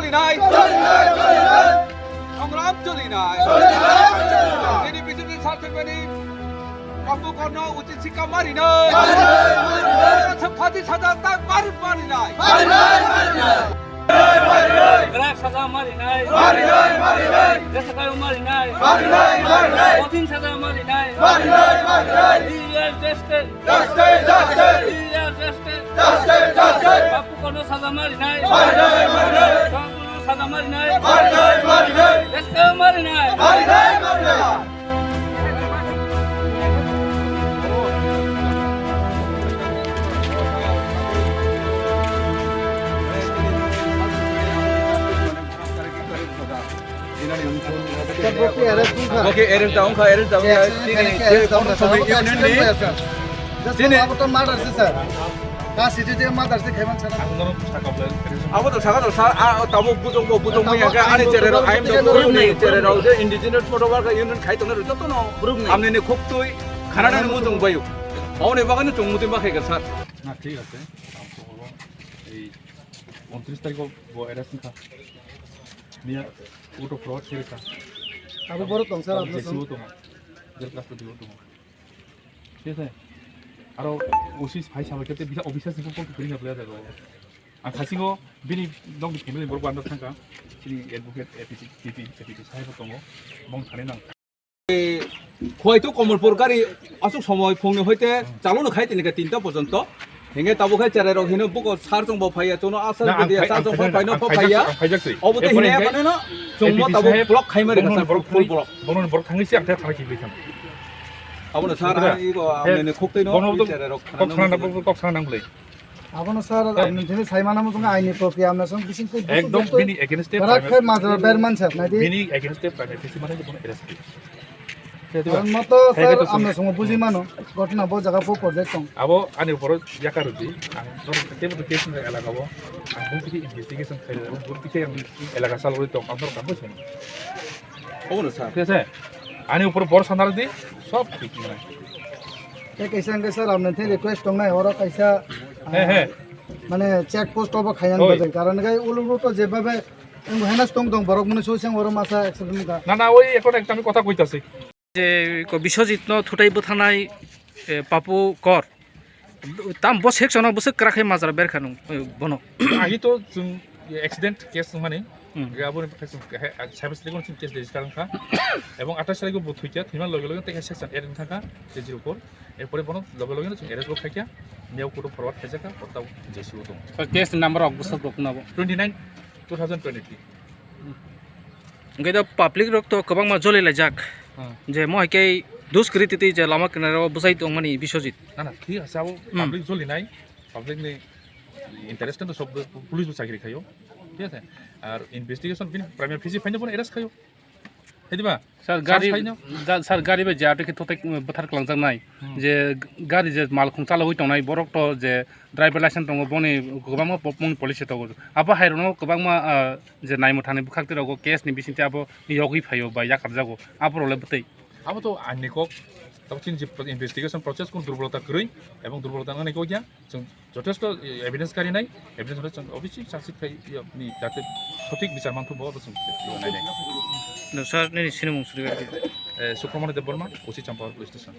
চলি নাই সংগ্রাম চলি নাই যিনি পৃথিবীর স্বার্থবাদী পাপু কর্ণ উচিত শিক্ষা মারি নাই ফাঁসি সাজা তাক মারি নাই সাজা মারি নাই দেশকায় মারি নাই কঠিন সাজা মারি নাই বাপু কোন সাজা মারি নাই সাজা মারি নাই দেশকায় মারি নাই Oke, erin tahu Sini. Apa tuh madar sih sir? Kasih dia madar sih kayak mana? Apa tuh sangat tahu butung punya kan? Ani cerero IMWU cerero itu indigenous photographer ke union kait tuh itu tuh no. Amne ini kok tuh karena ini mutung bayu. Oh nih bahkan itu mutung bahkan ke sar. Nah, ঠিক আছে। এই 29 তারিখ এরা সিনকা নিয়া ওটো ফ্রড ছেড়েছা Apa baru tuh sir? Apa জেসিও তো জেল কাস্ট দিও তো ঠিক আছে আর ওসি ভাই সামনে ক্ষেত্রে বিশাল অফিসার সিস্টেম করতে ফিরিং আপলাই যাবে আর খাসিগো বিনি দং ফ্যামিলি বড় বান্দার থাকা সিনি অ্যাডভোকেট এপিটি সাহেব দङ মং থানে নাং হয়তো কমলপুর গাড়ি আসুক সময় ফোনে হইতে চালানো খাই তিনটা 3টা পর্যন্ত হেঙে তাবো খাই চেরারক হিনো বুকো সারজং বফাইয়া জনো আসার গদিয়া সারজং বফাইনো ফফাইয়া অবতে হিনে মানে না জংমো তাবো ব্লক খাইমারে না ফুল ব্লক বনন বড় থাঙ্গিসি আংটা থাকি বিখাম আবনো সার ইগো আমনে খোকতেনো চেরারক কক সানা নাংলাই Apa nih sir? Ini saya mana mau tuh ini properti amna song bisin tuh. একদম বিনি এগেইনস্ট এ Berat kayak mazhar berman sir, nanti. বিনি এগেইনস্ট এ প্রাইভেট ফেসি মানে কোনো এরাস Kalau mau tuh sir amna song buji mana? Kortina bawa jaga po project song. abo ani উপর ইয়াকারুদি আং ধর তেবো কেসন এলাকাবো আং বুকি ইনভেস্টিগেশন খাইলো বুকি আং এলাকা সালরি তো আমর কাম বসে অবনো স্যার ঠিক আছে আনি উপর বড় সানারদি সব ঠিক না Kayak kayak sir amna tuh request dong nih orang kayak হ্যাঁ মানে চেক পোস্ট অব খাইয়ান বাজে কারণ গাই উলুরু তো যেভাবে হেনাস টং টং বরক মনে সুসং ওর মাসা এক্সিডেন্ট কা না না ওই এখন একটা আমি কথা কইতাছি যে বিশ্বজিৎ থুটাইবো থানাই পাপু কর তাম বস সেকশন বসে ক্রাখে মাজার বেরখানো বন আগে তো অ্যাক্সিডেন্ট কেস মানে গাবন সার্ভিস লেগুন কেস রেজিস্টার থাকা এবং 28 তারিখে বুথ হইয়া থিমার লগে লগে থেকে সেকশন এর থাকা যে 04 এরপরে বন লগে লগে এরেস বক খাইয়া নেও কোটো ফরওয়ার্ড খাইজাকা পতাও জেসিও তো কেস নাম্বার অবস্থা প্রকনাবো 29 2023 গেদা পাবলিক রক্ত কবাং মা জলিলা যাক যে মহাইকে দুষ্কৃতিতে যে লামা কিনারে বুঝাই দং মানে বিশ্বজিৎ না না ঠিক আছে আবো পাবলিক জলি নাই পাবলিক নি ইন্টারেস্ট তো সব পুলিশ চাকরি খাইও ঠিক আছে আর ইনভেস্টিগেশন বিন প্রাইমারি ফিজি ফাইন বন এরেস খাইও হেদিবা স্যার গাড়ি বে যাটকে থতে বথার ক্লাংজাং নাই যে গাড়ি যে মালখুং চালা হই তংনাই বরক তো যে ড্রাইভার লাইসেন্স দङ বনি गोबां पपमनि पुलिस तो आबो हाइरनो गोबां जे नाइमो थाने बुखाक्ति रगो केस नि बिसिंते आबो योगि फायो बा याकार जागो आबोले बतै आबो तो आनिको तबसिन जे इनभेस्टिगेशन प्रोसेस को दुर्बलता करै এবং दुर्बलता नै को गया जों যথেষ্ট এভিডেন্স কারি নাই এভিডেন্স হলে অবশ্যই চার্জশিট খাই আপনি যাতে সঠিক বিচার মানতে বড় বসুন নাই নাই স্যার নি সিনেমা শুরু করে সুপ্রমণ দেব বর্মা ওসি চম্পাওয়ার পুলিশ স্টেশন